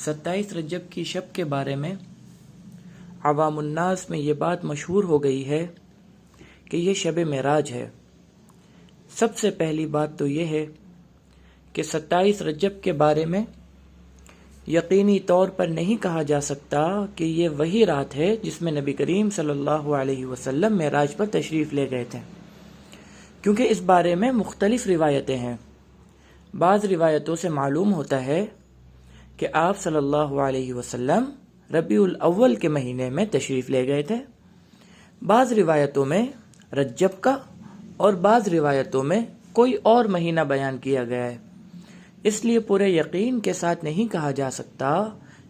27 رجب کی شب کے بارے میں عوام الناس میں یہ بات مشہور ہو گئی ہے کہ یہ شب معراج ہے۔ سب سے پہلی بات تو یہ ہے کہ 27 رجب کے بارے میں یقینی طور پر نہیں کہا جا سکتا کہ یہ وہی رات ہے جس میں نبی کریم صلی اللہ علیہ وسلم معراج پر تشریف لے گئے تھے، کیونکہ اس بارے میں مختلف روایتیں ہیں۔ بعض روایتوں سے معلوم ہوتا ہے کہ آپ صلی اللہ علیہ وسلم ربیع الاول کے مہینے میں تشریف لے گئے تھے، بعض روایتوں میں رجب کا اور بعض روایتوں میں کوئی اور مہینہ بیان کیا گیا ہے۔ اس لیے پورے یقین کے ساتھ نہیں کہا جا سکتا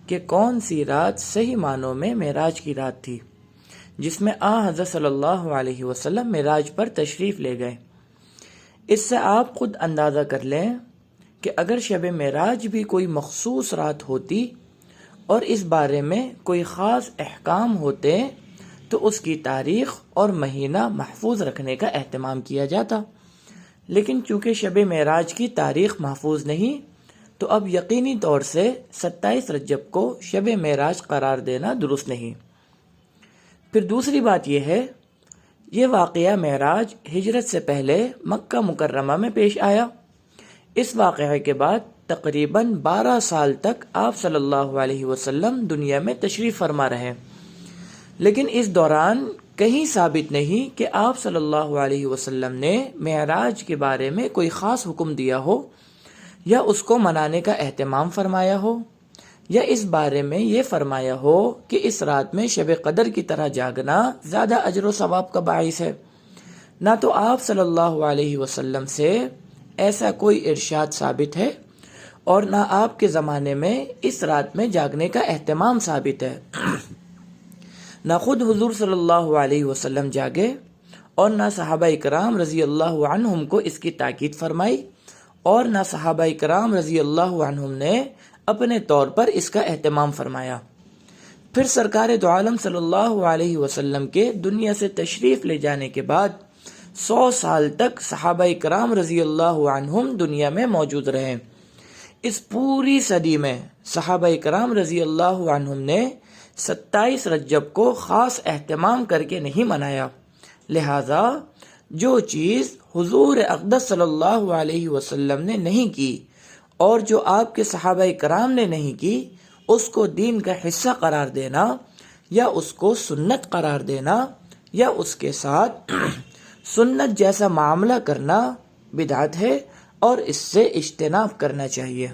کہ کون سی رات صحیح معنوں میں معراج کی رات تھی جس میں حضرت صلی اللہ علیہ وسلم معراج پر تشریف لے گئے۔ اس سے آپ خود اندازہ کر لیں کہ اگر شب معراج بھی کوئی مخصوص رات ہوتی اور اس بارے میں کوئی خاص احکام ہوتے تو اس کی تاریخ اور مہینہ محفوظ رکھنے کا اہتمام کیا جاتا، لیکن چونکہ شب معراج کی تاریخ محفوظ نہیں تو اب یقینی طور سے 27 رجب کو شب معراج قرار دینا درست نہیں۔ پھر دوسری بات یہ ہے، یہ واقعہ معراج ہجرت سے پہلے مکہ مکرمہ میں پیش آیا۔ اس واقعے کے بعد تقریباً 12 سال تک آپ صلی اللہ علیہ وسلم دنیا میں تشریف فرما رہے، لیکن اس دوران کہیں ثابت نہیں کہ آپ صلی اللہ علیہ وسلم نے معراج کے بارے میں کوئی خاص حکم دیا ہو یا اس کو منانے کا اہتمام فرمایا ہو یا اس بارے میں یہ فرمایا ہو کہ اس رات میں شب قدر کی طرح جاگنا زیادہ اجر و ثواب کا باعث ہے۔ نہ تو آپ صلی اللہ علیہ وسلم سے ایسا کوئی ارشاد ثابت ہے اور نہ آپ کے زمانے میں اس رات میں جاگنے کا اہتمام ثابت ہے۔ نہ خود حضور صلی اللہ علیہ وسلم جاگے اور نہ صحابہ کرام رضی اللہ عنہم کو اس کی تاکید فرمائی اور نہ صحابہ کرام رضی اللہ عنہم نے اپنے طور پر اس کا اہتمام فرمایا۔ پھر سرکار دو عالم صلی اللہ علیہ وسلم کے دنیا سے تشریف لے جانے کے بعد 100 سال تک صحابہ کرام رضی اللہ عنہم دنیا میں موجود رہے۔ اس پوری صدی میں صحابہ کرام رضی اللہ عنہم نے 27 رجب کو خاص اہتمام کر کے نہیں منایا، لہذا جو چیز حضور اقدس صلی اللہ علیہ وسلم نے نہیں کی اور جو آپ کے صحابہ کرام نے نہیں کی اس کو دین کا حصہ قرار دینا یا اس کو سنت قرار دینا یا اس کے ساتھ سنت جیسا معاملہ کرنا بدعت ہے اور اس سے اجتناب کرنا چاہیے۔